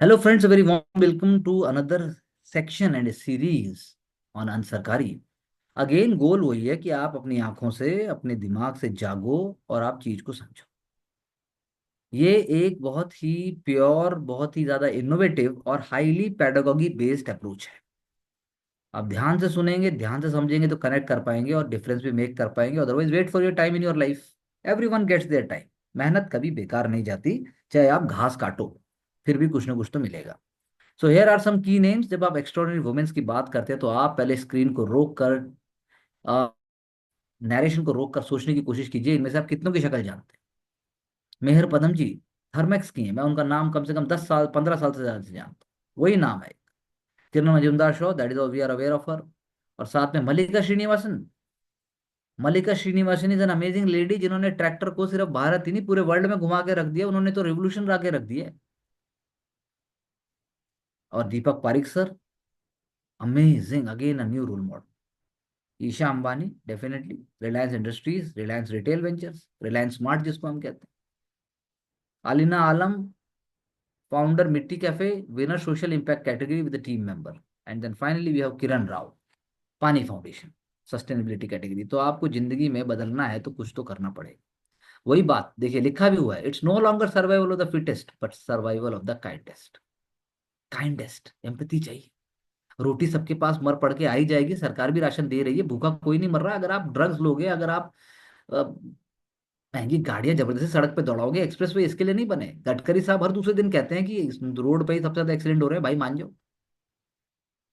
Hello, friends. A very warm welcome to another section and a series on अनसरकारी। Again goal वही है कि आप अपनी आंखों से अपने दिमाग से जागो और आप चीज को समझो। ये एक बहुत ही प्योर, बहुत ही ज्यादा इनोवेटिव और हाईली पेडागोगी बेस्ड अप्रोच है। आप ध्यान से सुनेंगे, ध्यान से समझेंगे तो कनेक्ट कर पाएंगे और डिफरेंस भी मेक कर पाएंगे। Otherwise wait for your time in your life. Everyone gets their time. मेहनत कभी बेकार नहीं जाती। चाहे आप घास काटो, फिर भी कुछ ना कुछ तो मिलेगा। सो हेयर आर सम की नेम्स। जब आप एक्स्ट्रॉर्डिनरी वुमेन्स की बात करते हैं तो आप पहले स्क्रीन को रोक कर, नरेशन को रोक कर सोचने की कोशिश कीजिए, इनमें से आप कितनों की शक्ल जानते हैं। मेहर पदम जी थर्मेक्स की हैं। मैं उनका नाम कम से कम 10 साल 15 साल से ज्यादा से जानता हूँ। वही नाम है। Kiran Majumdar show, that is we are aware of her. और साथ में Mallika Srinivasan. Mallika Srinivasan is an amazing lady, जिन्होंने ट्रैक्टर को सिर्फ भारत ही नहीं पूरे वर्ल्ड में घुमा के रख दिया। उन्होंने तो रिवोल्यूशन ला के रख दिया है। और Deepak Pareek sir, amazing, again a new role model. Isha Ambani definitely, Reliance industries, Reliance retail ventures, Reliance smart जिसको हम कहते हैं। Alina Alam, founder Mitti cafe, winner social impact category with team member. And then finally we have Kiran Rao, Paani foundation, sustainability category. तो आपको जिंदगी में बदलना है तो कुछ तो करना पड़ेगा। वही बात देखिए, लिखा भी हुआ है, it's no longer survival of the fittest but survival of the kindest. Kindest empathy चाहिए। रोटी सबके पास मर पड़ के आ ही जाएगी, सरकार भी राशन दे रही है, भूखा कोई नहीं मर रहा। अगर आप ड्रग्स लोगे, अगर आप अ, महंगी गाड़ियां जबरदस्ती सड़क पे दौड़ाओगे, एक्सप्रेस वे इसके लिए नहीं बने। गडकरी साहब हर दूसरे दिन कहते हैं कि इस रोड पे ही सबसे ज्यादा एक्सीडेंट हो रहे हैं। भाई मान जाओ,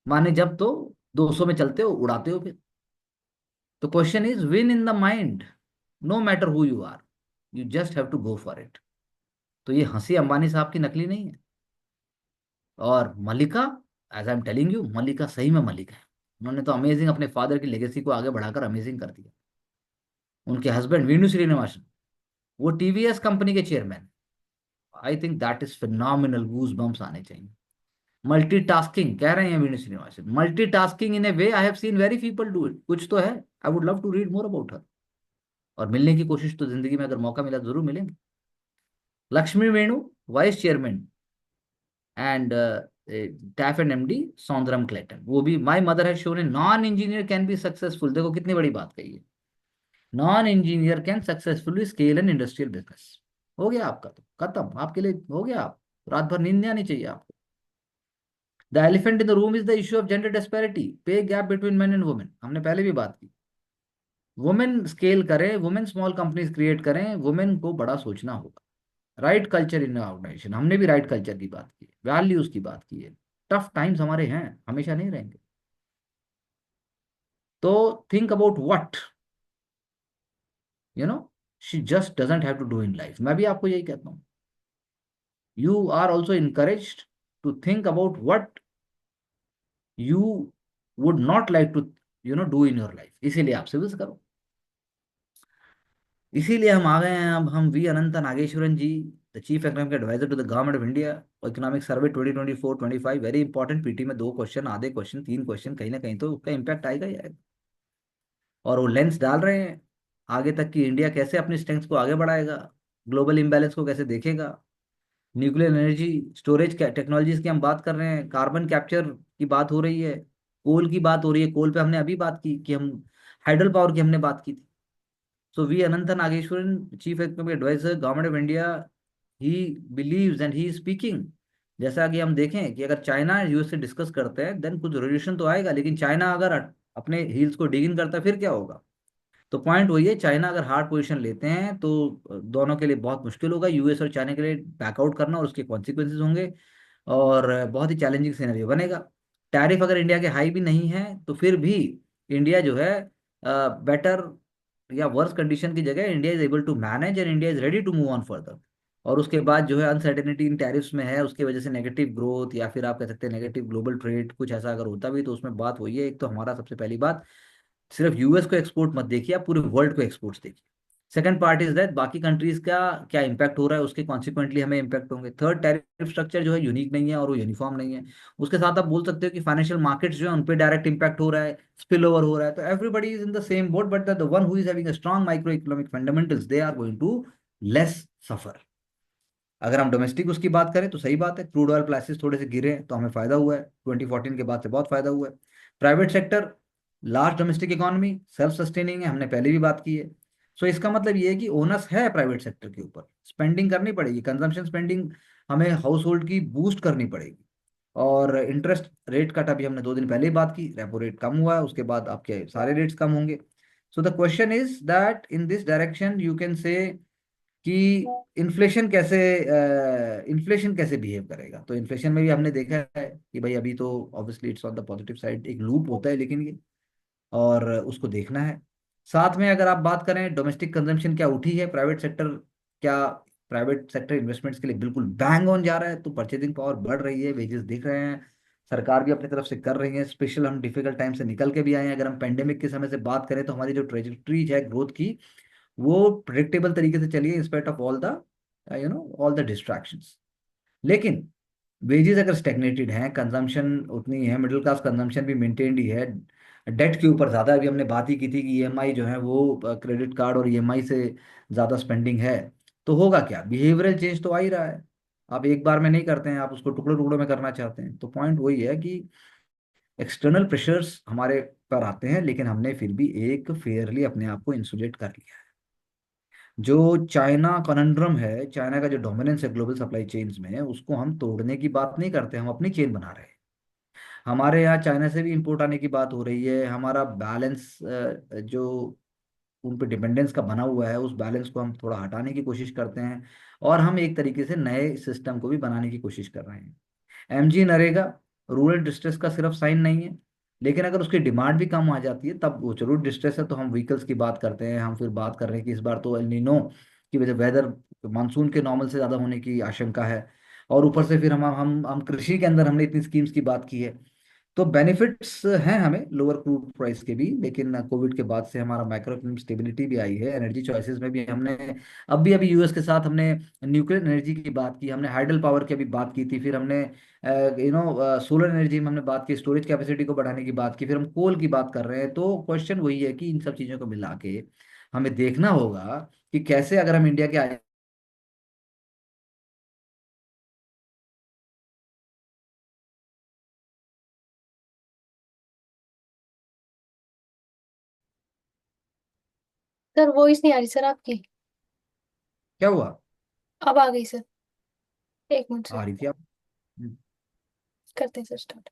माने जब तो 200 में चलते हो, उड़ाते हो फिर। तो question is win in the mind, no matter who you are, you just have to go for it. तो ये हंसी अंबानी साहब की नकली नहीं है। और Mallika, as I am telling you, Mallika सही में मलिका है। उन्होंने तो अमेजिंग अपने फादर की लेगेसी को आगे बढ़ाकर अमेजिंग कर दिया। उनके हस्बैंड वेणु श्रीनिवासन, वो टीवीएस कंपनी के chairman. I think that is phenomenal, goosebumps आने चाहिए। मल्टीटास्किंग कह रहे हैं Venu Srinivasan, multitasking in a way I have seen very people do it. कुछ तो है। I would love to read more about her. और मिलने की कोशिश तो जिंदगी में अगर मौका मिला तो जरूर मिलेंगे। Lakshmi Venu, vice chairman and TAFE and MD Sundaram Clayton. वो भी my mother has shown a non engineer can be successful. देखो कितनी बड़ी बात कही है। Non engineer can successfully scale an industrial business. हो गया आपका, तो खत्म आपके लिए, हो गया। आप रात भर नींद नहीं आनी चाहिए आपको। The elephant in the room is the issue of gender disparity, pay gap between men and women. हमने पहले भी बात की। वुमेन स्केल करें, वुमेन स्मॉल कंपनीज क्रिएट करें, वुमेन को बड़ा सोचना होगा। राइट कल्चर इन ऑर्गेनाइजेशन, हमने भी राइट कल्चर की बात की, वैल्यूज की बात की है। टफ टाइम्स हमारे हैं, हमेशा नहीं रहेंगे। तो think about what you know she just doesn't have to do in life. मैं भी आपको यही कहता हूँ, you are also encouraged to think about what you would not like to do in your life. इसीलिए आपसे विश करो। इसीलिए हम आ गए हैं। अब हम V Anantha Nageswaran ji, the chief economic adviser to the government of India, economic survey 2024-25। Very important, PT में 2 क्वेश्चन, आधे क्वेश्चन, 3 क्वेश्चन, कहीं ना कहीं तो उसका इम्पैक्ट आएगा ही आएगा। और वो लेंस डाल रहे हैं आगे तक कि इंडिया कैसे अपनी स्ट्रेंथ को आगे बढ़ाएगा, ग्लोबल इम्बैलेंस को कैसे देखेगा। न्यूक्लियर एनर्जी स्टोरेज टेक्नोलॉजीज की हम बात कर रहे हैं, कार्बन कैप्चर की बात हो रही है, कोल की बात हो रही है। कोल पे हमने अभी बात की कि हम हाइडल पावर की हमने बात की थी। So V. Anantha Nageshwaran, Chief Economic Advisor, Government of India, he believes and he is speaking। जैसा कि हम देखें कि अगर चाइना यूएस से डिस्कस करते हैं देन कुछ रेवोल्यूशन तो आएगा, लेकिन चाइना अगर अपने हील्स को डिग इन करता है फिर क्या होगा। तो पॉइंट वही है, चाइना अगर हार्ड पोजीशन लेते हैं तो दोनों के लिए बहुत मुश्किल होगा, यूएस और चाइना के लिए बैकआउट करना, और उसके कॉन्सिक्वेंसेज होंगे। और बहुत ही चैलेंजिंग सिनेरियो बनेगा। टैरिफ अगर इंडिया के हाई भी नहीं है तो फिर भी इंडिया जो है बेटर या वर्स कंडीशन की जगह India is able to manage and India is ready to move on further. और उसके बाद जो है अनसर्टेनिटी इन टैरिफ्स में है, उसकी वजह से नेगेटिव ग्रोथ या फिर आप कह सकते हैं नेगेटिव ग्लोबल ट्रेड, कुछ ऐसा अगर होता भी तो उसमें बात वही है। एक तो हमारा सबसे पहली बात, सिर्फ यूएस को एक्सपोर्ट मत देखिए, आप पूरे वर्ल्ड को एक्सपोर्ट्स देखिए। सेकंड पार्ट इज दैट बाकी कंट्रीज का क्या इंपैक्ट हो रहा है, उसके कॉन्सिक्वेंटली हमें इंपैक्ट होंगे। थर्ड, टैरिफ स्ट्रक्चर जो है यूनिक नहीं है और वो यूनिफॉर्म नहीं है। उसके साथ आप बोल सकते हो कि फाइनेंशियल मार्केट्स जो है उन पे डायरेक्ट इंपैक्ट हो रहा है, स्पिल ओवर हो रहा है। तो everybody is in the same boat, but the one who is having a strong micro economic fundamentals, they are going to less suffer. अगर हम डोमेस्टिक उसकी बात करें तो सही बात है, क्रूड ऑयल प्राइसेस थोड़े से गिरे हैं तो हमें फायदा हुआ है, 2014 के बाद से बहुत फायदा हुआ है। Private sector, large domestic economy self sustaining है, हमने पहले भी बात की है। सो इसका मतलब ये है कि ओनस है प्राइवेट सेक्टर के ऊपर, स्पेंडिंग करनी पड़ेगी, कंजम्पशन स्पेंडिंग हमें हाउस होल्ड की बूस्ट करनी पड़ेगी। और इंटरेस्ट रेट कट, अभी हमने 2 दिन पहले ही बात की, रेपो रेट कम हुआ है, उसके बाद आपके सारे रेट्स कम होंगे। So the question is that in this direction you can say कि इन्फ्लेशन कैसे बिहेव करेगा। तो इन्फ्लेशन में भी हमने देखा है कि भाई अभी तो obviously it's on the positive side, एक लूप होता है लेकिन ये, और उसको देखना है। साथ में अगर आप बात करें डोमेस्टिक कंजम्पशन क्या उठी है, प्राइवेट सेक्टर क्या, प्राइवेट सेक्टर इन्वेस्टमेंट्स के लिए बिल्कुल बैंग ऑन जा रहा है, तो परचेजिंग पावर बढ़ रही है, वेजेस दिख रहे हैं, सरकार भी अपनी तरफ से कर रही है। स्पेशल हम डिफिकल्ट टाइम से निकल के भी आए हैं, अगर हम पेंडेमिक के समय से बात करें तो हमारी जो ट्रेजेक्ट्री है ग्रोथ की, वो प्रिडिक्टेबल तरीके से चली है in spite of all the all the distractions. लेकिन वेजेस अगर स्टेगनेटेड हैं, कंजम्पशन उतनी है, मिडिल क्लास कंजम्पशन भी मेंटेन्ड ही है, डेट के ऊपर ज़्यादा, अभी हमने बात ही की थी कि ईएमआई जो है वो क्रेडिट कार्ड और ईएमआई से ज़्यादा स्पेंडिंग है, तो होगा क्या, बिहेवियरल चेंज तो आ ही रहा है। आप एक बार में नहीं करते हैं, आप उसको टुकड़ों टुकड़ों में करना चाहते हैं। तो पॉइंट वही है कि एक्सटर्नल प्रेशर्स हमारे पर आते हैं, लेकिन हमने फिर भी एक फेयरली अपने आप को इंसुलेट कर लिया है। जो चाइना कनंड्रम है, चाइना का जो डोमिनेंस है ग्लोबल सप्लाई चेन्स में, उसको हम तोड़ने की बात नहीं करते, हम अपनी चेन बना रहे हैं। हमारे यहाँ चाइना से भी इंपोर्ट आने की बात हो रही है, हमारा बैलेंस जो उन पे डिपेंडेंस का बना हुआ है, उस बैलेंस को हम थोड़ा हटाने की कोशिश करते हैं, और हम एक तरीके से नए सिस्टम को भी बनाने की कोशिश कर रहे हैं। एमजी नरेगा रूरल डिस्ट्रेस का सिर्फ साइन नहीं है, लेकिन अगर उसकी डिमांड भी कम आ जाती है तब वो जरूर डिस्ट्रेस है। तो हम व्हीकल्स की बात करते हैं, हम फिर बात कर रहे हैं कि इस बार तो एल नीनो की वजह वेदर मानसून के नॉर्मल से ज़्यादा होने की आशंका है, और ऊपर से फिर हम कृषि के अंदर हमने इतनी स्कीम्स की बात की है। तो बेनिफिट्स हैं हमें लोअर क्रूड प्राइस के भी, लेकिन कोविड के बाद से हमारा माइक्रो इकोनॉमिक स्टेबिलिटी भी आई है, एनर्जी चॉइसेस में भी हमने अभी अभी यूएस के साथ हमने न्यूक्लियर एनर्जी की बात की, हमने हाइडल पावर की अभी बात की थी, फिर हमने सोलर एनर्जी में हमने बात की, स्टोरेज कैपेसिटी को बढ़ाने की बात की, फिर हम कोल की बात कर रहे हैं। तो क्वेश्चन वही है कि इन सब चीज़ों को मिला के हमें देखना होगा कि कैसे अगर हम इंडिया के सर वॉइस नहीं आ रही सर आपकी। क्या हुआ, अब आ गई सर। एक मिनट आ सर। रही थी आप। करते हैं सर स्टार्ट।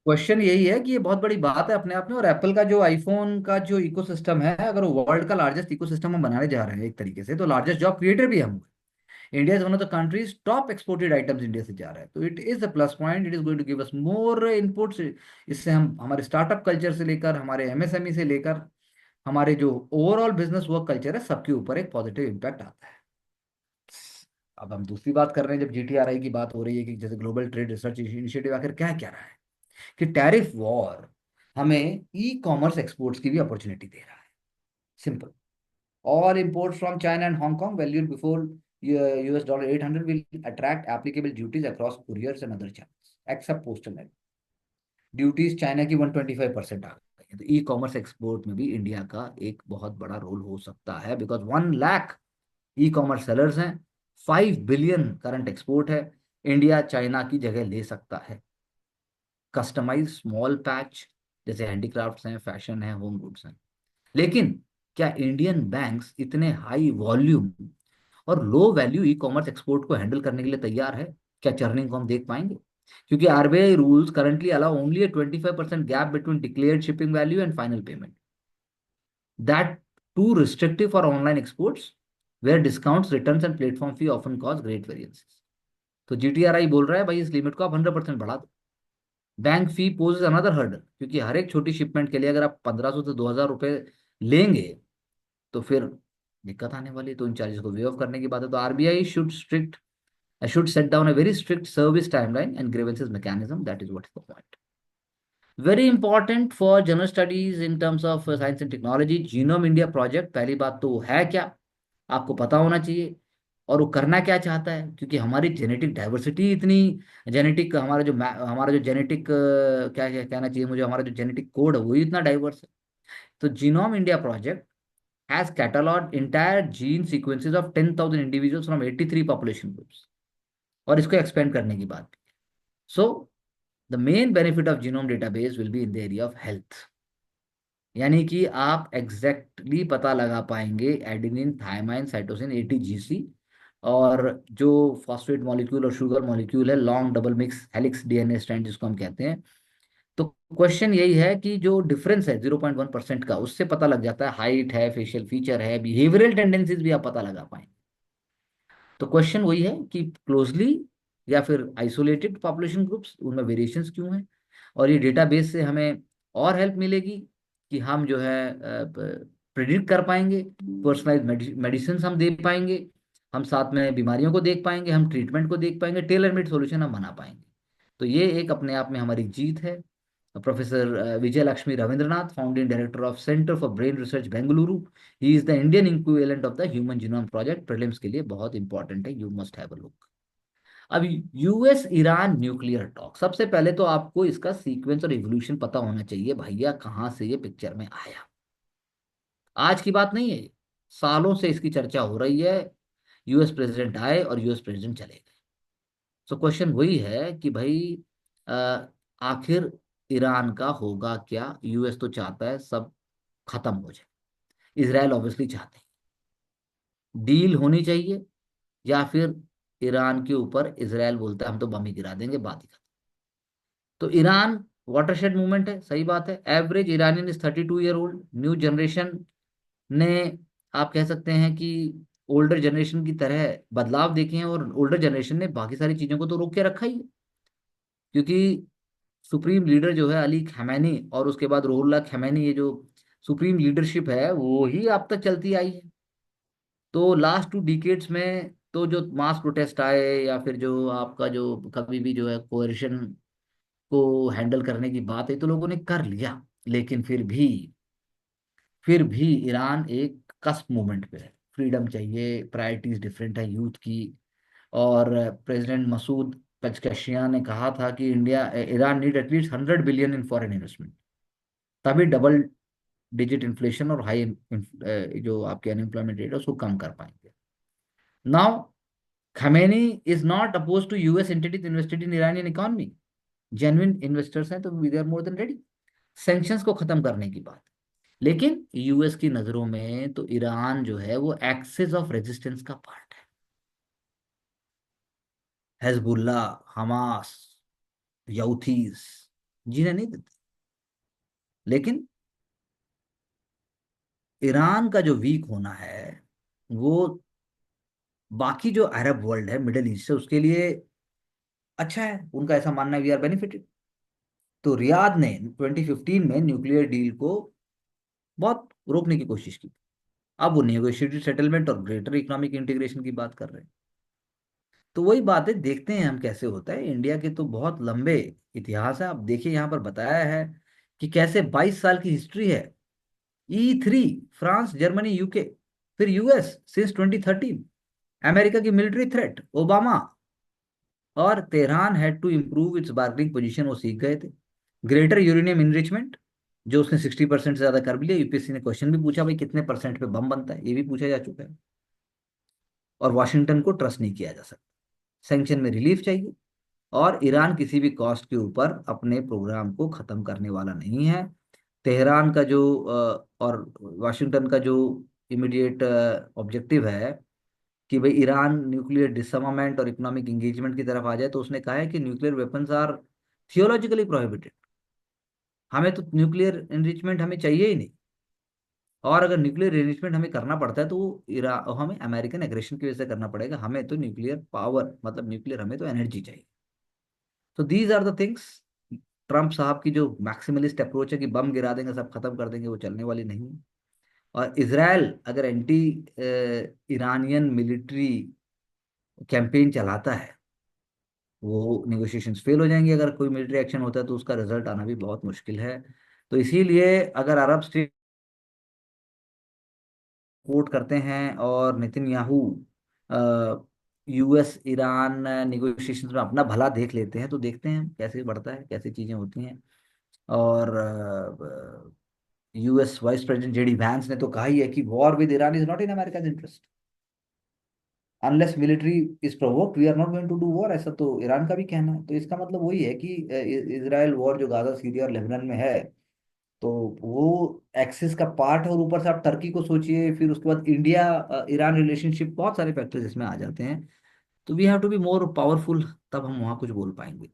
क्वेश्चन यही है कि ये बहुत बड़ी बात है अपने आप में, और एप्पल का जो आईफोन का जो इकोसिस्टम है, अगर वो वर्ल्ड का लार्जेस्ट इकोसिस्टम हम बनाने जा रहे हैं एक तरीके से, तो लार्जेस्ट जॉब क्रिएटर भी हम हुए। India is one of the countries top exported items India से जा रहा है, तो it is a plus point, it is going to give us more inputs. इससे हम हमारे स्टार्टअप कल्चर से लेकर हमारे एमएसएमई से लेकर हमारे जो ओवरऑल बिजनेस वर्क कल्चर है, सबके ऊपर एक पॉजिटिव इम्पैक्ट आता है। अब हम दूसरी बात कर रहे हैं, जब जीटीआरआई की बात हो रही है कि जैसे ग्लोबल ट्रेड रिसर्च इनिशिएटिव आखिर क्या क्या रहा है, कि टैरिफ वॉर हमें ई कॉमर्स एक्सपोर्ट्स की भी अपॉर्चुनिटी दे रहा है। Simple, all imports from China and Hong Kong valued before US dollar 800 will attract applicable duties across couriers and other channels except postal mail। Duties China की 125% आ गई है, तो e commerce export में भी इंडिया का एक बहुत बड़ा रोल हो सकता है, because 1 lakh e commerce sellers हैं, 5 बिलियन करंट एक्सपोर्ट है, इंडिया चाइना की जगह ले सकता है। कस्टमाइज स्मॉल पैच जैसे हैंडीक्राफ्ट्स हैं, फैशन है, होम गुड्स हैं। लेकिन क्या इंडियन बैंक्स इतने हाई वॉल्यूम और low value e commerce export को हैंडल करने के लिए तैयार है? क्या चर्निंग को हम देख पाएंगे? क्योंकि RBI rules currently allow only a 25% gap between declared shipping value and final payment, that too restrictive for online exports where discounts returns and platform fee often cause great variances. तो GTRI बोल रहा है भाई इस limit को आप 100% बढ़ा दो। बैंक फी पोज अनदर हर्डल, क्योंकि हर एक छोटी शिपमेंट के लिए अगर आप 1500 से 2000 रुपये लेंगे तो फिर दिक्कत आने वाली है। तो इन चार्जेस को वे ऑफ करने की बात है। तो RBI should set down a very strict service timeline and grievances mechanism, that is what is the point. Very important for general studies in terms of science and technology, genome India project. पहली बात तो वो है क्या, आपको पता होना चाहिए, और वो करना क्या चाहता है, क्योंकि हमारी जेनेटिक डाइवर्सिटी इतनी, जेनेटिक हमारा जो जेनेटिक क्या कहना चाहिए मुझे, हमारा जो जेनेटिक कोड है वो ही इतना डाइवर्स है। तो genome India project has cataloged entire gene sequences of 10,000 individuals from 83 population groups, और इसको एक्सपेंड करने की बात। So the main benefit of genome database will be in the area of health, यानी कि आप एग्जैक्टली पता लगा पाएंगे एडेनिन, थायमाइन, साइटोसिन, एटीजीसी, और जो फॉस्फेट मॉलिक्यूल और शुगर मॉलिक्यूल है, long double mix helix DNA strand जिसको हम कहते हैं। तो क्वेश्चन यही है कि जो डिफरेंस है 0.1% का, उससे पता लग जाता है हाइट है, फेशियल फीचर है, बिहेवियरल टेंडेंसीज भी आप पता लगा पाएंगे। तो क्वेश्चन वही है कि क्लोजली या फिर आइसोलेटेड पॉपुलेशन ग्रुप्स, उनमें वेरिएशंस क्यों हैं, और ये डेटाबेस से हमें और हेल्प मिलेगी कि हम जो है प्रिडिक्ट कर पाएंगे, पर्सनलाइज मेडिसिन हम दे पाएंगे, हम साथ में बीमारियों को देख पाएंगे, हम ट्रीटमेंट को देख पाएंगे, टेलर मेड सॉल्यूशन हम बना पाएंगे। तो ये एक अपने आप में हमारी जीत है। Professor Vijay Lakshmi Rabindranath, founding director of centre for brain research Bengaluru, he is the Indian equivalent of the human genome project, prelims के लिए बहुत इंपॉर्टेंट है, you must have a look. अब यूएस ईरान न्यूक्लियर टॉक, सबसे पहले तो आपको इसका सीक्वेंस और इवोल्यूशन पता होना चाहिए भैया, कहाँ से ये पिक्चर में आया। आज की बात नहीं है ये, सालों से इसकी चर्चा हो रही है। यूएस प्रेसिडेंट आए और यूएस प्रेसिडेंट चले गए। सो क्वेश्चन वही है कि भाई अ, आखिर ईरान का होगा क्या। यूएस तो चाहता है सब खत्म हो जाए, इसराइल ऑब्वियसली चाहते हैं डील होनी चाहिए, या फिर ईरान के ऊपर इसराइल बोलता है हम तो बम ही गिरा देंगे, बात ही खत्म। तो ईरान वाटरशेड मूवमेंट है, सही बात है। Average Iranian is 32 year old. New generation ने, आप कह सकते हैं कि ओल्डर जनरेशन की तरह बदलाव देखे हैं, और ओल्डर जनरेशन ने बाकी सारी चीजों को तो रोक के रखा ही है, क्योंकि सुप्रीम लीडर जो है अली खमैनी और उसके बाद रुहुल्लाह खमैनी, ये जो सुप्रीम लीडरशिप है वो ही अब तक चलती आई है। तो लास्ट 2 डिकेड्स में तो जो मास प्रोटेस्ट आए, या फिर जो आपका जो कभी भी जो है कोएरिशन को हैंडल करने की बात है, तो लोगों ने कर लिया, लेकिन फिर भी ईरान एक कस्प मोमेंट पे है। फ्रीडम चाहिए, प्रायोरिटीज डिफरेंट है यूथ की। और प्रेसिडेंट मसूद पेज़ेश्कियान ने कहा था कि India Iran need at least 100 billion in foreign investment, तभी डबल डिजिट इन्फ्लेशन और हाई जो आपके अनएम्प्लॉयमेंट रेट है उसको कम कर पाएंगे। Now Khamenei is not oppose to US entities invested in Iranian economy. Genuine investors हैं तो we are more than ready sanctions को खत्म करने की बात। लेकिन यूएस की नजरों में तो ईरान जो है वो एक्सिस ऑफ रेजिस्टेंस का पार्ट है। हिजबुल्ला, हमास, यूथीज जीने नहीं देते। लेकिन ईरान का जो वीक होना है वो बाकी जो अरब वर्ल्ड है, मिडिल ईस्ट है, उसके लिए अच्छा है। उनका ऐसा मानना है वी आर बेनिफिटेड। तो रियाद ने 2015 में न्यूक्लियर डील को बहुत रोकने की कोशिश की। अब वो नेगोशिएटेड सेटलमेंट और ग्रेटर इकोनॉमिक इंटीग्रेशन की बात कर रहे हैं। तो वही बात है, देखते हैं हम कैसे होता है। इंडिया के तो बहुत लंबे इतिहास है। आप देखिए यहाँ पर बताया है कि कैसे 22 साल की हिस्ट्री है। E3, फ्रांस, जर्मनी, यूके, फिर यूएस सिंस 2013, अमेरिका की मिलिट्री थ्रेट, ओबामा, और Tehran had to improve its bargaining position, वो सीख गए थे। ग्रेटर यूरेनियम इनरिचमेंट, जो उसने 60% से ज्यादा कर भी लिया। यूपीएससी ने क्वेश्चन भी पूछा भाई कितने परसेंट पे बम बनता है, ये भी पूछा जा चुका है। और वाशिंगटन को ट्रस्ट नहीं किया जा सकता। सैंक्शन में रिलीफ चाहिए, और ईरान किसी भी कॉस्ट के ऊपर अपने प्रोग्राम को खत्म करने वाला नहीं है। तेहरान का जो और वाशिंगटन का जो इमीडिएट ऑब्जेक्टिव है कि भाई ईरान न्यूक्लियर डिसअर्मामेंट और इकोनॉमिक एंगेजमेंट की तरफ आ जाए, तो उसने कहा है कि nuclear weapons are theologically prohibited. हमें तो न्यूक्लियर एनरिचमेंट हमें चाहिए ही नहीं। और अगर न्यूक्लियर एनरिचमेंट हमें करना पड़ता है तो वो हमें अमेरिकन एग्रेशन की वजह से करना पड़ेगा। हमें तो न्यूक्लियर पावर, मतलब न्यूक्लियर, हमें तो एनर्जी चाहिए। तो these are the things. Trump साहब की जो मैक्सिमलिस्ट अप्रोच है कि बम गिरा देंगे सब खत्म कर देंगे, वो चलने वाली नहीं है। और इसराइल अगर एंटी ईरानियन मिलिट्री कैंपेन चलाता है, वो निगोशिएशंस फेल हो जाएंगे। अगर कोई मिलिट्री एक्शन होता है तो उसका रिजल्ट आना भी बहुत मुश्किल है। तो इसीलिए अगर अरब स्टेट सपोर्ट करते हैं और नितिनयाहू यूएस ईरान निगोशिएशंस में अपना भला देख लेते हैं, तो देखते हैं कैसे बढ़ता है, कैसे चीज़ें होती हैं। और US vice president JD Vance ने तो कहा ही है कि war with Iran is not in America's interest, unless military is provoked we are not going to do war, ऐसा तो ईरान का भी कहना है। तो इसका मतलब वही है कि इजराइल वॉर जो गाजा सीरिया और लेबनान में है, तो वो एक्सिस का पार्ट है। और ऊपर से आप टर्की को सोचिए, फिर उसके बाद इंडिया ईरान रिलेशनशिप, बहुत सारे फैक्टर्स इसमें आ जाते हैं। तो we have to be more powerful, तब हम वहां कुछ बोल पाएंगे।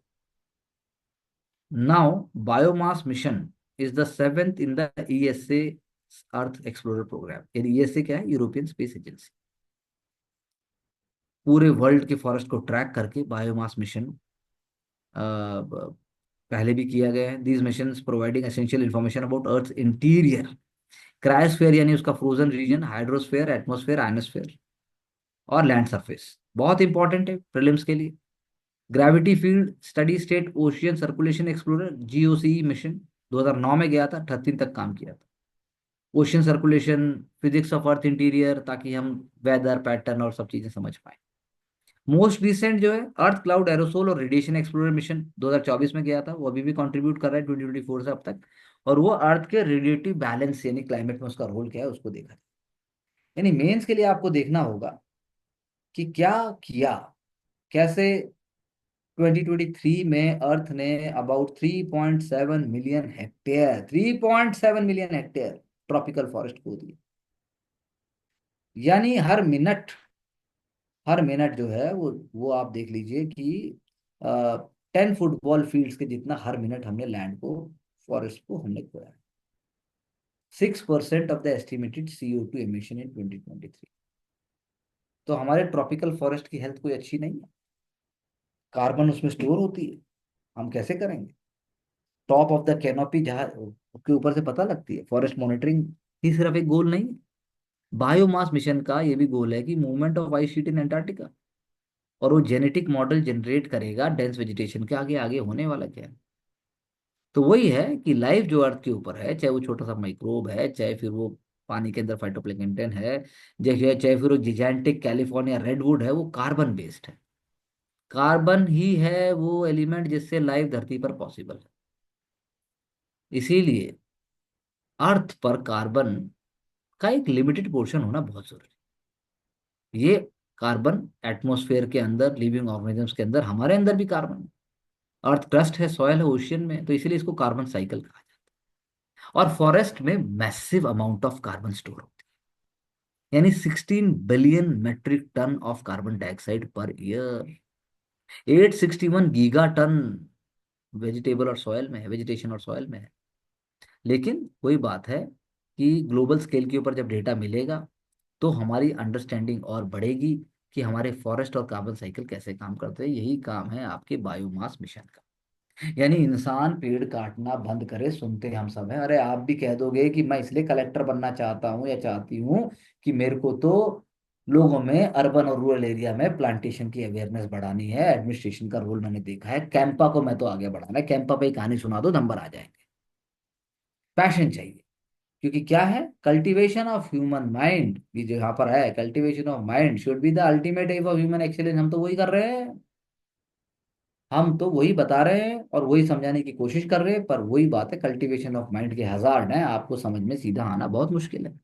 Now biomass mission is the seventh in the ESA Earth Explorer programme. ये ईएसए क्या है? European Space Agency. पूरे वर्ल्ड के फॉरेस्ट को ट्रैक करके बायोमास मिशन पहले भी किया गया है। These missions providing essential information about Earth interior, cryosphere यानी उसका frozen region, hydrosphere, atmosphere, ionosphere और लैंड सरफेस। बहुत इंपॉर्टेंट है प्रीलिम्स के लिए। Gravity field steady state ocean circulation explorer, GOC mission 2009 में गया था, 13 तक काम किया था। Ocean circulation, physics of earth interior, ताकि हम वेदर पैटर्न और सब चीजें समझ पाए। मोस्ट रिसेंट जो है अर्थ क्लाउड एरोसोल और रेडिएशन एक्सप्लोरर मिशन 2024 में गया था, वो अभी भी कंट्रीब्यूट कर रहा है 2024 से अब तक। और वो अर्थ के रेडिएटिव बैलेंस यानी क्लाइमेट में उसका रोल क्या है उसको देखा। यानी मेंस के लिए आपको देखना होगा कि क्या किया, कैसे 2023 में अर्थ ने about 3.7 million hectare, 3.7 million hectare tropical forest खो दिए। यानी हर मिनट जो है वो आप देख लीजिए कि 10 फुटबॉल फील्ड्स के जितना हर मिनट हमने लैंड को, फॉरेस्ट को हमने खोया। 6% of the estimated CO2 emission in 2023। तो हमारे ट्रॉपिकल फॉरेस्ट की हेल्थ कोई अच्छी नहीं है। कार्बन उसमें स्टोर होती है, हम कैसे करेंगे? टॉप ऑफ द कैनोपी जहाँ के ऊपर से पता लगती है। फॉरेस्ट मॉनिटरिंग ही सिर्फ एक गोल नहीं है, बायोमास मिशन का ये भी गोल है कि movement of ice sheet in Antarctica, और वो जेनेटिक मॉडल जनरेट करेगा डेंस वेजिटेशन के आगे आगे होने वाला क्या है। तो वही है कि लाइफ जो अर्थ के ऊपर है, चाहे वो छोटा सा माइक्रोब है, चाहे फिर वो पानी के अंदर फाइटोप्लैंक्टन है, जैसे चाहे फिर वो जिजैंटिक कैलिफोर्निया रेडवुड है, वो कार्बन बेस्ड है। कार्बन ही है वो एलिमेंट जिससे लाइफ धरती पर पॉसिबल है। इसीलिए अर्थ पर कार्बन का एक लिमिटेड पोर्शन होना बहुत जरूरी है। ये कार्बन एटमॉस्फेयर के अंदर, लिविंग ऑर्गेनिजम्स के अंदर, हमारे अंदर भी कार्बन है। अर्थ क्रस्ट है, सॉयल है, ओशियन में, तो इसीलिए इसको कार्बन साइकिल कहा जाता है। और फॉरेस्ट में massive amount of carbon store होती है, यानी 16 billion metric ton of carbon dioxide per year. 861 giga ton vegetable और सॉयल में है, वेजिटेशन और सॉयल में है। लेकिन वही बात है कि ग्लोबल स्केल के ऊपर जब डेटा मिलेगा तो हमारी अंडरस्टैंडिंग और बढ़ेगी कि हमारे फॉरेस्ट और कार्बन साइकिल कैसे काम करते हैं। यही काम है आपके बायोमास मिशन का। यानी इंसान पेड़ काटना बंद करे, सुनते हम सब हैं। अरे आप भी कह दोगे कि मैं इसलिए कलेक्टर बनना चाहता हूँ या चाहती हूँ कि मेरे को तो लोगों में, अर्बन और रूरल एरिया में प्लांटेशन की अवेयरनेस बढ़ानी है। एडमिनिस्ट्रेशन का रोल मैंने देखा है, कैंपा को मैं तो आगे बढ़ाना है। कैंपा पे ही कहानी सुना दो, नंबर आ जाएंगे। पैशन चाहिए, क्योंकि क्या है, कल्टीवेशन ऑफ ह्यूमन माइंड, ये जो यहाँ पर है, cultivation of mind should be the ultimate aim of human excellence. हम तो वही कर रहे हैं, हम तो वही बता रहे हैं और वही समझाने की कोशिश कर रहे हैं। पर वही बात है, कल्टीवेशन ऑफ माइंड के हजार्ड हैं, आपको समझ में सीधा आना बहुत मुश्किल है।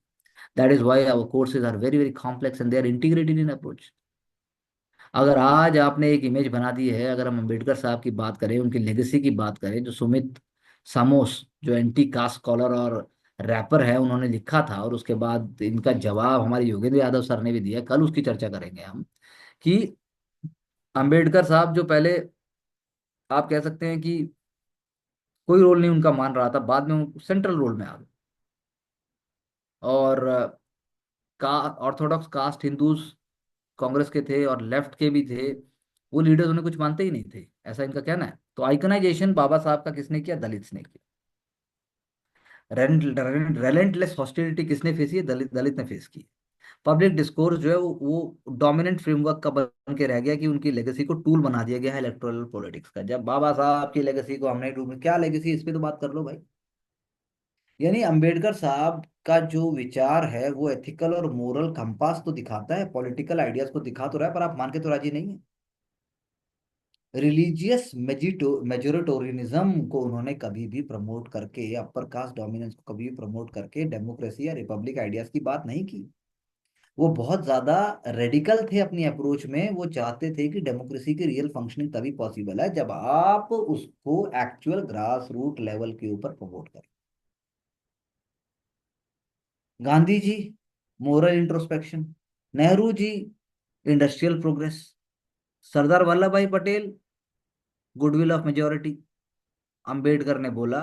That is why our courses are very very complex and they are integrated in approach. अगर आज आपने एक इमेज बना दी है, अगर हम अम्बेडकर साहब की बात करें, उनकी लेगेसी की बात करें, जो सुमित सामोस, जो एंटी कास्ट स्कॉलर और रैपर है, उन्होंने लिखा था, और उसके बाद इनका जवाब हमारे योगेंद्र यादव सर ने भी दिया, कल उसकी चर्चा करेंगे हम, कि अंबेडकर साहब जो पहले आप कह सकते हैं कि कोई रोल नहीं उनका मान रहा था, बाद में वो सेंट्रल रोल में आ गए। और का ऑर्थोडॉक्स कास्ट हिंदूज कांग्रेस के थे और लेफ्ट के भी थे, वो लीडर्स उन्हें कुछ मानते ही नहीं थे, ऐसा इनका कहना है। तो आइकनाइजेशन बाबा साहब का किसने किया? दलित ने किया। रेलेंटलेस हॉस्टिलिटी किसने फेस की? दलित दलित ने फेस की। पब्लिक डिस्कोर्स जो है वो डोमिनेंट फ्रेमवर्क का बन के रह गया, कि उनकी लेगेसी को टूल बना दिया गया है इलेक्टोरल पॉलिटिक्स का। जब बाबा साहब की लेगेसी को हमने टूल, क्या लेगेसी, इस पे तो बात कर लो भाई। यानी अंबेडकर साहब का जो विचार है वो एथिकल और मोरल कंपास तो दिखाता है, पॉलिटिकल आइडियाज को दिखा तो रहा है, पर आप मान के तो राजी नहीं है। रिलीजियस मेजोरिटोरियनिज्म को उन्होंने कभी भी प्रमोट करके, अपर कास्ट डोमिनेंस को कभी भी प्रमोट करके डेमोक्रेसी या रिपब्लिक आइडियाज की बात नहीं की। वो बहुत ज्यादा रेडिकल थे अपनी अप्रोच में। वो चाहते थे कि डेमोक्रेसी की रियल फंक्शनिंग तभी पॉसिबल है जब आप उसको एक्चुअल ग्रास रूट लेवल के ऊपर प्रमोट करें। Gandhi ji moral introspection, Nehru ji industrial progress, Sardar Vallabh भाई Patel goodwill of majority, Ambedkar ने बोला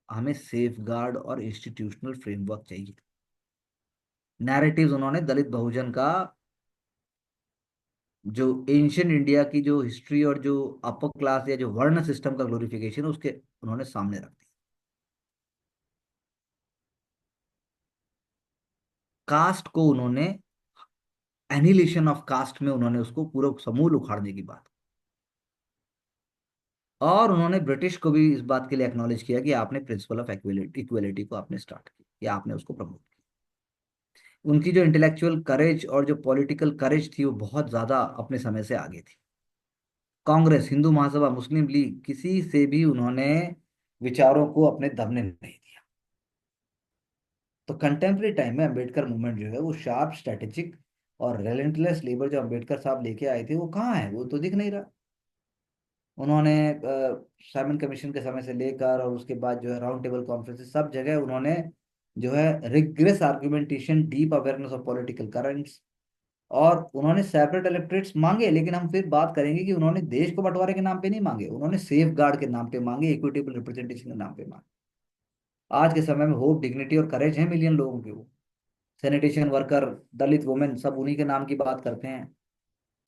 हमें सेफ गार्ड और इंस्टीट्यूशनल फ्रेमवर्क चाहिए। नैरेटिव्स उन्होंने दलित बहुजन का, जो एंशियंट इंडिया की जो हिस्ट्री और जो अपर क्लास या जो वर्ण सिस्टम का ग्लोरिफिकेशन उसके उन्होंने सामने रख दिया। कास्ट को उन्होंने, एनिहिलेशन ऑफ कास्ट में उन्होंने उसको पूरा समूल उखाड़ने की बात। और उन्होंने ब्रिटिश को भी इस बात के लिए एक्नॉलेज किया कि आपने प्रिंसिपल ऑफ इक्वेलिटी को आपने स्टार्ट किया या आपने उसको प्रमोट किया। उनकी जो इंटेलेक्चुअल करेज और जो पॉलिटिकल करेज थी वो बहुत ज्यादा अपने समय से आगे थी। कांग्रेस, हिंदू महासभा, मुस्लिम लीग, किसी से भी उन्होंने विचारों को अपने दबने नहीं दिया। तो कंटेम्प्रेरी टाइम में अंबेडकर मूवमेंट जो है वो शार्प, स्ट्रेटेजिक और रेलेंटलेस लेबर जो अंबेडकर साहब लेके आए थे वो कहाँ है? वो तो दिख नहीं रहा। उन्होंने साइमन कमीशन के समय से लेकर और उसके बाद जो है राउंड टेबल कॉन्फ्रेंसेस, सब जगह उन्होंने जो है rigorous argumentation, deep awareness of political currents, और उन्होंने सेपरेट इलेक्टोरेट्स मांगे। लेकिन हम फिर बात करेंगे कि उन्होंने देश को बंटवारे के नाम पे नहीं मांगे, उन्होंने सेफ गार्ड के नाम पे मांगे, इक्विटेबल रिप्रेजेंटेशन के नाम पे मांगे। आज के समय में होप, डिग्निटी और करेज है मिलियन लोगों के। वो सैनिटेशन वर्कर, दलित वुमेन, सब उन्हीं के नाम की बात करते हैं,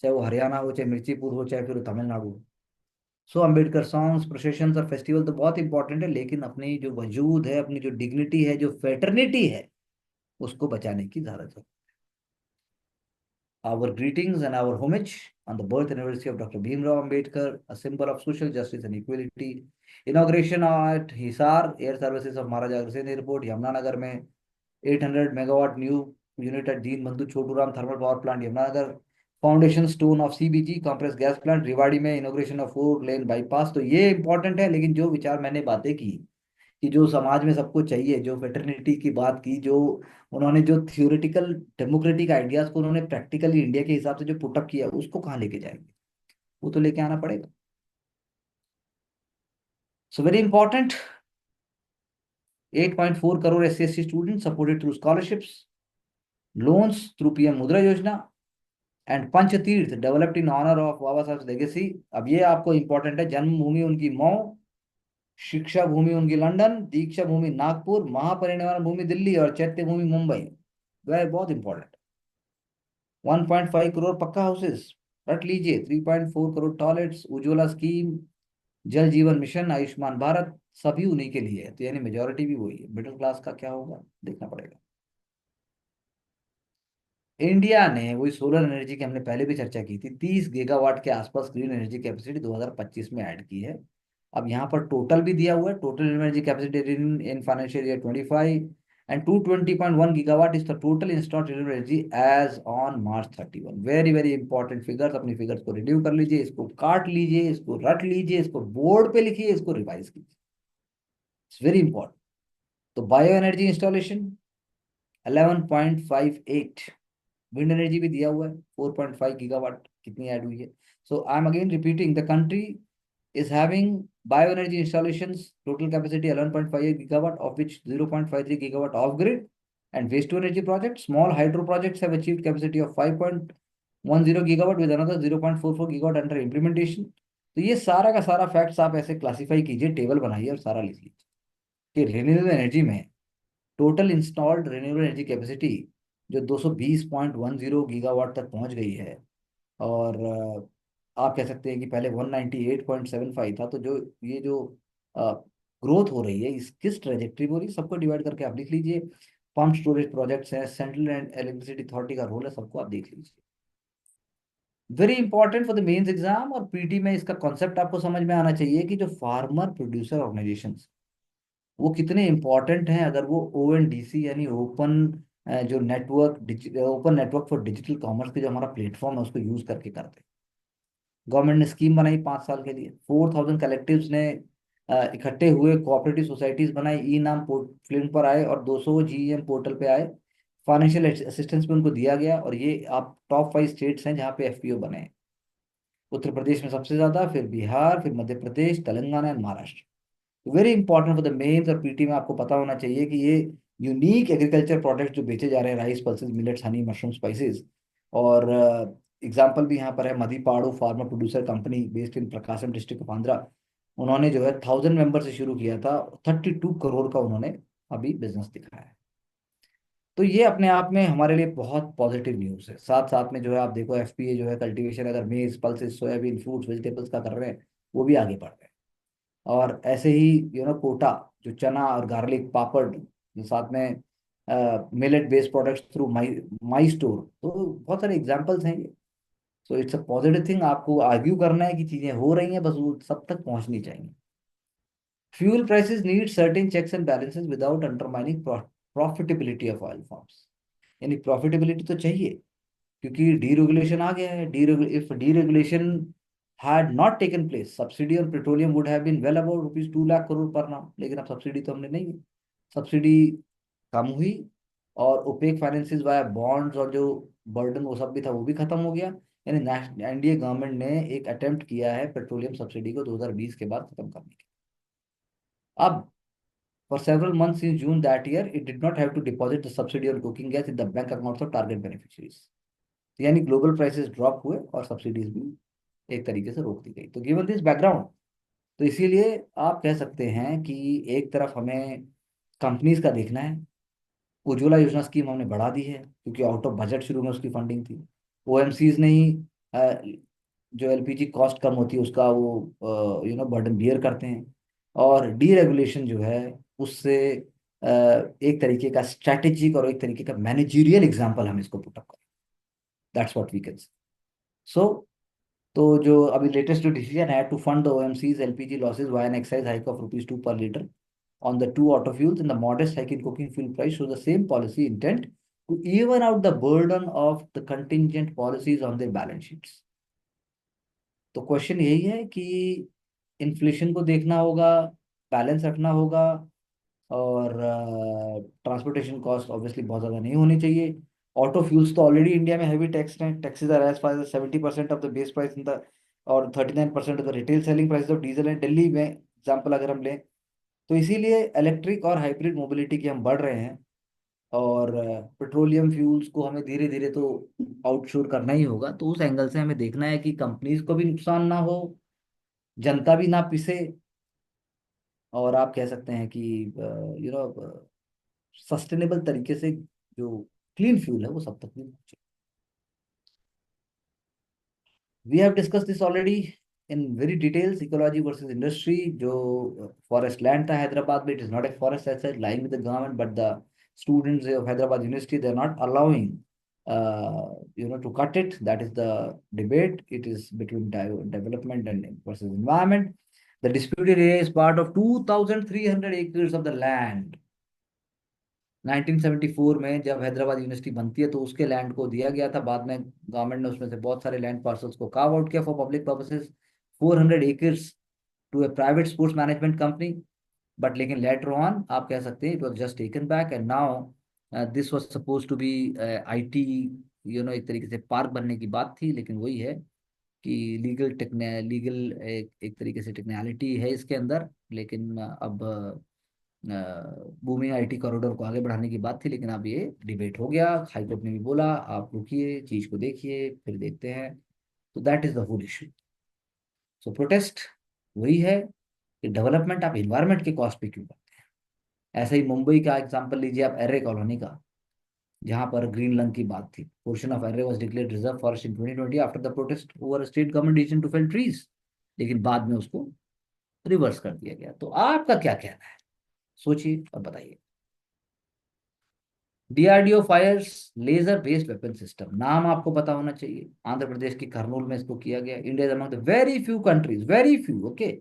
चाहे वो हरियाणा हो, चाहे मिर्चीपुर हो, चाहे फिर तमिलनाडु हो। सो अम्बेडकर सॉन्ग्स, प्रोसेशंस और फेस्टिवल तो बहुत इंपॉर्टेंट है, लेकिन अपनी जो वजूद है, अपनी जो डिग्निटी है, जो फेटर्निटी है, उसको बचाने की जरूरत है। Our greetings and our homage on the birth anniversary of Dr. Bhimrao Ambedkar, a symbol of social justice and equality. Inauguration at Hisar Air Services of Maharaja Agrawal Airport, Yamunanagar में 800 megawatt new unit at Deen Bandhu Choturam Thermal Power Plant, Yamunanagar. Foundation stone of CBG compress gas plant Rewari में, inauguration of 4 lane bypass. तो ये important है। लेकिन जो विचार मैंने बातें की कि जो समाज में सबको चाहिए, जो फेटर्निटी की बात की, जो उन्होंने जो थियोरेटिकल डेमोक्रेटिक आइडियाज को उन्होंने प्रैक्टिकली इंडिया के हिसाब से जो पुटअप किया, उसको कहाँ लेके जाएंगे? वो तो लेके आना पड़ेगा। So very important, 8.4 crore SC/ST student supported through scholarships, loans through PM Mudra Yojana, and Panchtirth developed in honour of Baba Saheb legacy. अब ये आपको इंपॉर्टेंट है, जन्मभूमि उनकी मऊ, शिक्षा भूमि उनकी लंदन, दीक्षा भूमि नागपुर, महापरिनिर्वाण भूमि दिल्ली और चैत्य भूमि मुंबई। वह बहुत इंपॉर्टेंट। 1.5 करोड़ पक्का हाउसेस, रट लीजिए। 3.4 करोड़ टॉयलेट्स, उज्ज्वला स्कीम, जल जीवन मिशन, आयुष्मान भारत, सभी उन्हीं के लिए है। तो यानी मेजोरिटी भी वही है। मिडिल क्लास का क्या होगा देखना पड़ेगा। इंडिया ने वही सोलर एनर्जी की हमने पहले भी चर्चा की थी, 30 गीगावाट के आसपास ग्रीन एनर्जी कैपेसिटी 2025 में ऐड की है। अब यहाँ पर टोटल भी दिया हुआ है, total energy capacity in financial year 25, and 220.1 gigawatt is the total installed renewable energy as on March 31। Very very important figures. अपनी फिगर्स को रिड्यू कर लीजिए, इसको काट लीजिए, इसको रट लीजिए, इसको बोर्ड पे लिखिए, इसको रिवाइज कीजिए। It's very important. तो bio energy installation 11.58, wind energy भी दिया हुआ है 4.5 गीगावाट कितनी ऐड हुई है। So I am again repeating, the country is having bioenergy installations total capacity 11.58 gigawatt, of which 0.53 gigawatt off grid and waste to energy projects. Small hydro projects have achieved capacity of 5.10 gigawatt with another 0.44 gigawatt under implementation. तो ये सारा का सारा facts आप ऐसे classify कीजिए, table बनाइए और सारा लिख लीजिए कि रिन्यूएबल एनर्जी में total installed renewable energy capacity जो 220.10 गीगावाट तक पहुंच गई है। और आप कह सकते हैं कि पहले 198.75 था। तो जो ये जो ग्रोथ हो रही है, इस किस ट्रेजेक्ट्री हो रही है, सबको डिवाइड करके आप लिख लीजिए। पंप स्टोरेज प्रोजेक्ट्स हैं, सेंट्रल एंड इलेक्ट्रिसिटी अथॉरिटी का रोल है, सबको आप देख लीजिए। Very important for the mains exam और पीटी में इसका कॉन्सेप्ट आपको समझ में आना चाहिए कि जो फार्मर प्रोड्यूसर ऑर्गेनाइजेशन वो कितने इंपॉर्टेंट हैं। अगर वो ONDC यानी ओपन जो network, open network for digital commerce के जो हमारा प्लेटफॉर्म है उसको यूज करके करते हैं। गवर्नमेंट ने स्कीम बनाई 5 साल के लिए, 4,000 कलेक्टिव्स ने इकट्ठे हुए, कोऑपरेटिव सोसाइटीज बनाई, ई नाम प्लेटफॉर्म पर आए और 200 जीईएम पोर्टल पे आए। फाइनेंशियल असिस्टेंस भी उनको दिया गया, और ये आप टॉप 5 स्टेट्स हैं जहाँ पे एफपीओ बने हैं। उत्तर प्रदेश में सबसे ज्यादा, फिर बिहार, फिर Madhya Pradesh, Telangana and Maharashtra. Very important for the mains और पीटी में आपको पता होना चाहिए कि ये यूनिक एग्रीकल्चर प्रोडक्ट्स जो बेचे जा रहे हैं, rice, pulses, millets, honey, mushroom, spices. और एग्जाम्पल भी यहाँ पर है, Madipadu farmer producer company based in Prakasam district of Andhra. उन्होंने जो है 1,000 मेंबर से शुरू किया था, 32 करोड़ का उन्होंने अभी बिजनेस दिखाया है। तो ये अपने आप में हमारे लिए बहुत पॉजिटिव न्यूज़ है। साथ साथ में जो है आप देखो, एफपीए जो है कल्टीवेशन अगर मेज, पल्सेस, सोयाबीन, फ्रूट्स, वेजिटेबल्स का कर रहे हैं, वो भी आगे बढ़ रहे हैं। और ऐसे ही कोटा, जो चना और गार्लिक पापड़, जो साथ में millet based products through my my store, तो बहुत सारे एग्जांपल्स हैं ये। So it's a positive thing. आपको आर्ग्यू करना है कि चीजें हो रही हैं, बस वो सब तक पहुंचनी चाहिए। Fuel prices need certain checks and balances without undermining profitability of oil firms. यानी प्रॉफिटेबिलिटी तो चाहिए, क्योंकि डीरेगुलेशन आ गया है। If deregulation had not taken place, subsidy on petroleum would have been well above rupees 2 lakh crore per now। लेकिन अब subsidy तो हमने नहीं है, सब्सिडी कम हुई, और ओपेक फाइनेंसिस वाया बॉन्ड्स और जो बर्डन वो सब भी था वो भी खत्म हो गया। यानी एनडीए गवर्नमेंट ने एक अटेम्प्ट किया है पेट्रोलियम सब्सिडी को 2020 के बाद खत्म करने के। अब for several months since June that year, it did not have to deposit the subsidy on cooking gas in the bank accounts of target beneficiaries। यानी ग्लोबल प्राइसेस ड्रॉप हुए और सब्सिडीज भी एक तरीके से रोक दी गई। तो गिवन दिस बैकग्राउंड, तो इसीलिए आप कह सकते हैं कि एक तरफ हमें कंपनीज का देखना है। उज्ज्वला योजना स्कीम हमने बढ़ा दी है, क्योंकि आउट ऑफ बजट शुरू में उसकी फंडिंग थी। ओएमसीज ने ही अ, जो एलपीजी कॉस्ट कम होती है उसका वो बर्डन बियर करते हैं। और डीरेगुलेशन जो है उससे एक तरीके का स्ट्रैटेजिक और एक तरीके का मैनेजरियल एग्जाम्पल हम इसको पुटअप करें। That's what we can say. सो तो जो अभी लेटेस्ट जो डिसीजन है, to fund the OMCs LPG losses via an excise hike of ₹2 per liter on the two auto fuels and the modest hike in cooking fuel price show the same policy intent to even out the burden of the contingent policies on their balance sheets। तो question यही है कि inflation को देखना होगा, balance रखना होगा, और ट्रांसपोर्टेशन कॉस्ट ऑब्वियसली बहुत ज़्यादा नहीं होनी चाहिए। ऑटो फ्यूल्स तो ऑलरेडी इंडिया में हैवी टैक्स हैं। Taxes are as far 70% of the base price in the, और 39% of the retail selling price of diesel है दिल्ली में, एग्जाम्पल अगर हम लें। तो इसीलिए इलेक्ट्रिक और हाइब्रिड मोबिलिटी की हम बढ़ रहे हैं, और पेट्रोलियम फ्यूल्स को हमें धीरे धीरे तो आउटशोर करना ही होगा। तो उस एंगल से हमें देखना है कि कंपनीज को भी नुकसान ना हो, जनता भी ना पिसे, और आप कह सकते हैं कि सस्टेनेबल तरीके से जो क्लीन फ्यूल है वो सब तक भी पहुंचे। We have discuss this already in very details, ecology versus industry. जो फॉरेस्ट लैंड था हैदराबाद में, it is not a forest as such lying with the government, but the students of Hyderabad University, they are not allowing to cut it. That is the debate. It is between development and versus environment. The disputed area is part of 2,300 acres of the land। 1974 में जब Hyderabad university बनती है तो उसके land को दिया गया था। बाद में गवर्नमेंट ने उसमें से बहुत सारे लैंड पार्सल्स को कार्व आउट किया for public purposes. 400 acres to a private sports management company. But लेकिन लेटर ऑन आप कह सकते हैं it was just taken back, and now this was suppose to be IT, एक तरीके से पार्क बनने की बात थी। लेकिन वही है कि लीगल एक तरीके से टेक्निकलिटी है इसके अंदर। लेकिन अब बूमिंग आईटी कॉरिडोर को आगे बढ़ाने की बात थी, लेकिन अब ये डिबेट हो गया। हाईकोर्ट ने भी बोला आप रुकिए, चीज को देखिए, फिर देखते हैं। तो that is the whole issue. So protest वही है कि डेवलपमेंट आप इन्वायरमेंट के कॉस्ट पे क्यों करते हैं। ऐसे ही मुंबई का एग्जांपल लीजिए आप, एर्रे कॉलोनी का, जहां पर ग्रीन लंग की बात थी। Portion of Aarey was declared reserve forest in 2020 after the protest over state government decision to fell trees. लेकिन बाद में उसको रिवर्स कर दिया गया। तो आपका क्या कहना है, सोचिए और बताइए। DRDO fires laser based weapon system, नाम आपको पता होना चाहिए। आंध्र प्रदेश की कर्नूल में इसको किया गया। India is among the very few okay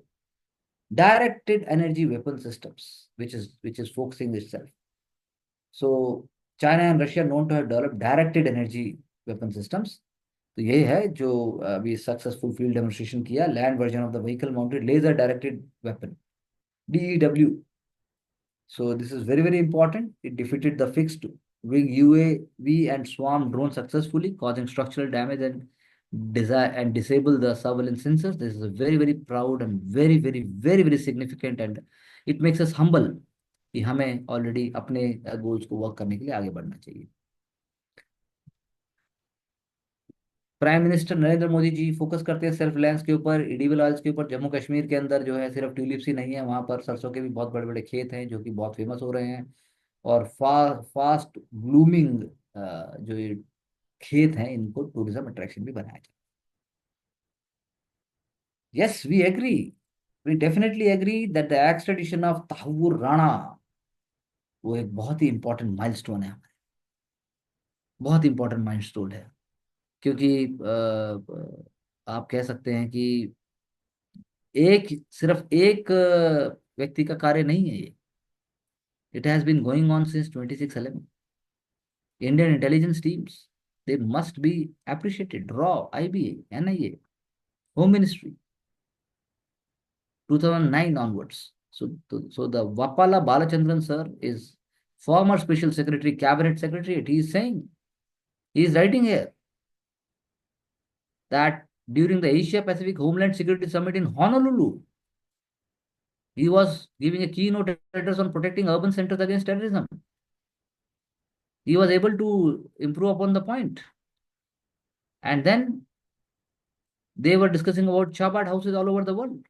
directed energy weapon systems which is focusing itself. So China and Russia are known to have developed directed energy weapon systems, तो ये है जो अभी सक्सेसफुल फील्ड डेमोन्स्ट्रेशन किया, land version of the vehicle mounted laser directed weapon, DEW. So this is very, very important. It defeated the fixed wing UAV and swarm drone successfully, causing structural damage and disable the surveillance sensors. This is a very, very proud and very, very, very, very significant, and it makes us humble कि हमें already अपने goals को work करने के लिए आगे बढ़ना चाहिए। Prime minister Narendra Modi ji focus करते हैं सेल्फ रिलायंस के ऊपर, एडिबल ऑयल्स के ऊपर। जम्मू कश्मीर के अंदर जो है सिर्फ ट्यूलिप्स ही नहीं है, वहां पर सरसों के भी बहुत बड़े बड़े खेत हैं जो कि बहुत फेमस हो रहे हैं। और फास्ट ब्लूमिंग जो ये खेत हैं इनको टूरिज्म अट्रैक्शन भी बनाया जाए। Yes, we agree, we definitely agree that the extradition of Tahawwur Rana वो एक बहुत ही इंपॉर्टेंट माइलस्टोन है, बहुत इंपॉर्टेंट माइलस्टोन है। क्योंकि आप कह सकते हैं कि एक सिर्फ एक व्यक्ति का कार्य नहीं है ये। It has been going on since 2611। Indian intelligence teams, they must be appreciated. RAW, IBA, NIA, Home Ministry, 2009 onwards. So the Vapala Balachandran sir is former Special Secretary, Cabinet Secretary. He is saying, he is writing here that during the Asia Pacific Homeland Security Summit in Honolulu, he was giving a keynote address on protecting urban centers against terrorism. He was able to improve upon the point. And then they were discussing about Chabad houses all over the world.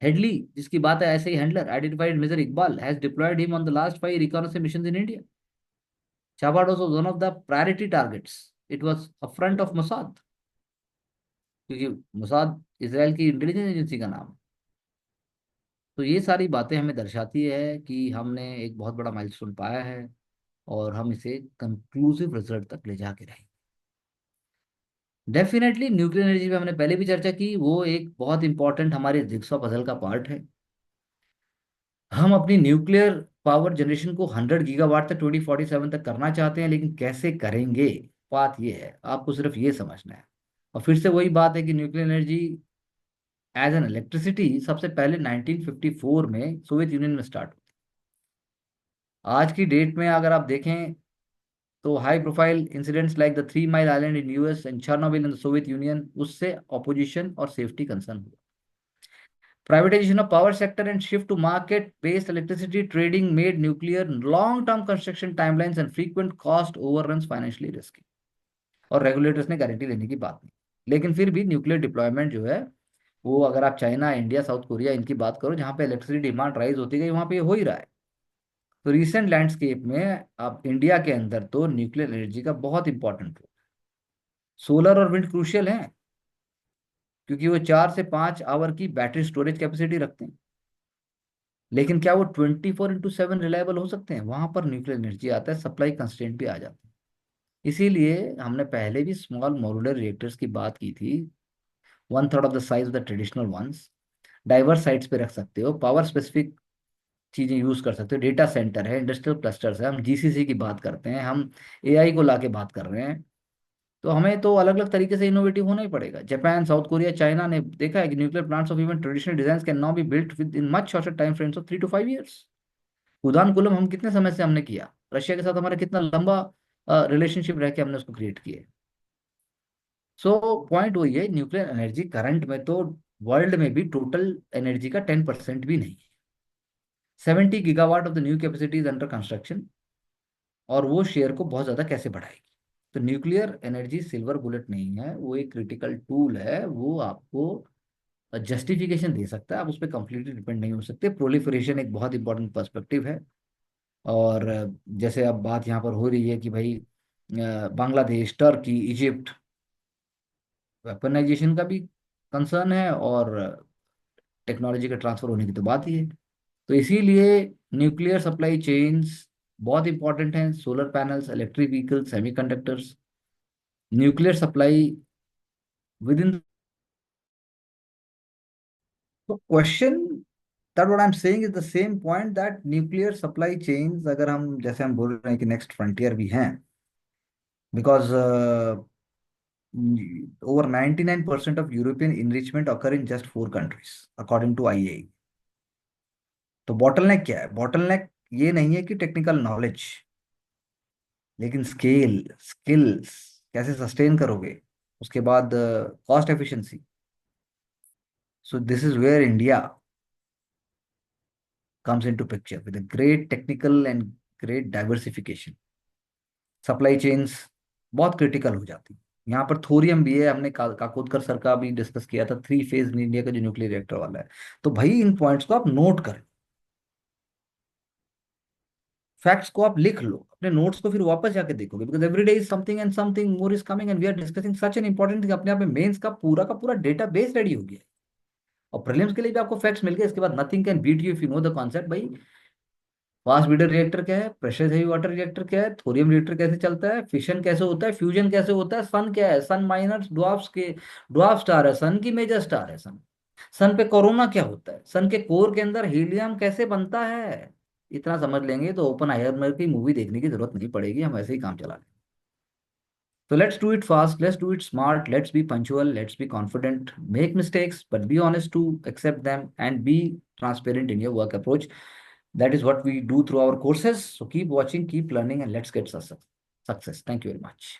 Headley, जिसकी बात है ऐसे ही handler, identified major Iqbal, has deployed him on the last 5 reconnaissance missions in India. Chabad was one of the priority targets. It was a front of Mossad, क्योंकि Mossad Israel की intelligence agency का नाम है। तो ये सारी बातें हमें दर्शाती है कि हमने एक बहुत बड़ा माइलस्टोन पाया है और हम इसे कंक्लूसिव रिजल्ट तक ले जाके रहेंगे। डेफिनेटली न्यूक्लियर एनर्जी पे हमने पहले भी चर्चा की, वो एक बहुत इंपॉर्टेंट हमारे जिग्सॉ पजल का पार्ट है। हम अपनी न्यूक्लियर पावर जनरेशन को 100 गीगावाट तक 2047 तक करना चाहते हैं, लेकिन कैसे करेंगे, बात ये है, आपको सिर्फ ये समझना है। और फिर से वही बात है कि nuclear energy as an electricity सबसे पहले 1954 में सोवियत यूनियन में स्टार्ट हुई। आज की डेट में अगर आप देखें तो high profile incidents like the 3 mile island in US and Chernobyl in the Soviet union, उससे ऑपोजिशन और सेफ्टी कंसर्न हुआ। Privatization of power sector and shift to market-based electricity trading made nuclear long-term construction timelines and frequent cost overruns financially risky. और regulators ने guarantee लेने की बात नहीं, लेकिन फिर भी न्यूक्लियर डिप्लॉयमेंट जो है वो, अगर आप चाइना, इंडिया, साउथ कोरिया इनकी बात करो, जहाँ पे इलेक्ट्रिसिटी डिमांड राइज होती गई वहाँ पे हो ही रहा है। तो रिसेंट लैंडस्केप में आप इंडिया के अंदर तो न्यूक्लियर एनर्जी का बहुत इंपॉर्टेंट रोल, सोलर और विंड क्रूशियल हैं, क्योंकि वो 4 से 5 आवर की बैटरी स्टोरेज कैपेसिटी रखते हैं। लेकिन क्या वो 24/7 रिलायबल हो सकते हैं? वहां पर न्यूक्लियर एनर्जी आता है, सप्लाई कंस्ट्रेंट भी आ जाता है। इसीलिए हमने पहले भी स्मॉल मॉड्यूलर रिएक्टर्स की बात की थी, 1/3 of the size of the traditional ones. Diverse sites पे रख सकते हो, पावर स्पेसिफिक चीजें यूज कर सकते हो, डेटा सेंटर है, इंडस्ट्रियल क्लस्टर्स है, हम GCC की बात करते हैं, हम AI को लाके बात कर रहे हैं। तो हमें तो अलग अलग तरीके से इनोवेटिव होना ही पड़ेगा। जापान, साउथ कोरिया, चाइना ने देखा है कि nuclear plants of even traditional design can now be built with in much shorter time frames of 3 to 5 years। Udaan coulomb हम कितने समय से हमने किया, रशिया के साथ हमारा कितना लंबा रिलेशनशिप रह के हमने उसको क्रिएट किया। सो पॉइंट वही है, न्यूक्लियर एनर्जी करंट में तो वर्ल्ड में भी टोटल एनर्जी का 10% भी नहीं है। 70 gigawatt of the new capacity is under construction, और वो शेयर को बहुत ज्यादा कैसे बढ़ाएगी। तो न्यूक्लियर एनर्जी सिल्वर बुलेट नहीं है, वो एक क्रिटिकल टूल है, वो आपको जस्टिफिकेशन दे सकता है, आप उस पर कंप्लीटली डिपेंड नहीं हो सकते। प्रोलिफरेशन एक बहुत इंपॉर्टेंट पर्सपेक्टिव है। और जैसे अब बात यहाँ पर हो रही है कि भाई बांग्लादेश, टर्की, इजिप्ट, वेपनाइजेशन का भी कंसर्न है और टेक्नोलॉजी का ट्रांसफर होने की तो बात ही है। तो इसीलिए न्यूक्लियर सप्लाई चेन्स बहुत इंपॉर्टेंट हैं, solar panels, electric vehicle, semiconductors, nuclear supply within. तो question that what I am saying is the same point that nuclear supply chains, अगर हम जैसे हम बोल रहे हैं कि नेक्स्ट फ्रंटियर भी हैं, because over 99% of European enrichment occur in just 4 countries, according to IAEA. तो बॉटलनेक क्या है? बॉटलनेक ये नहीं है कि टेक्निकल नॉलेज, लेकिन स्केल, स्किल्स कैसे सस्टेन करोगे, उसके बाद cost efficiency. So this is where India comes into picture with a great technical and great diversification. Supply chains बहुत क्रिटिकल हो जाती है. यहाँ पर थोरियम भी है, हमने काकोदकर सर का भी डिस्कस किया था, 3 फेज इंडिया का जो न्यूक्लियर रिएक्टर वाला है. तो भाई इन पॉइंट्स को आप नोट करें, फैक्ट्स को आप लिख लो, अपने नोट्स को फिर वापस जाके देखोगे, because every day is something and something more is coming and we are discussing such an important thing. अपने आप में मेंस का पूरा डेटा बेस रेडी हो गया है, और प्रीलिम्स के लिए भी आपको फैक्ट्स मिल गए. इसके बाद nothing can beat you if you know the concept. भाई फास्ट ब्रीडर रिएक्टर क्या है, प्रेशर हेवी वाटर रिएक्टर क्या है, थोरियम रिएक्टर कैसे चलता है, फिशन कैसे होता है, फ्यूजन कैसे होता है, सन क्या है, सन माइनर ड्वार्फ्स के ड्वार्फ स्टार है, सन की मेजर स्टार है सन. सन पे कोरोना क्या होता है, सन के कोर के अंदर हीलियम कैसे बनता है. इतना समझ लेंगे तो ओपन आयर की मूवी देखने की जरूरत नहीं पड़ेगी, हम ऐसे ही काम चला लेंगे. So let's do it fast, let's do it smart, let's be punctual, let's be confident, make mistakes, but be honest to accept them and be transparent in your work approach. That is what we do through our courses. So keep watching, keep learning, and let's get success. Thank you very much.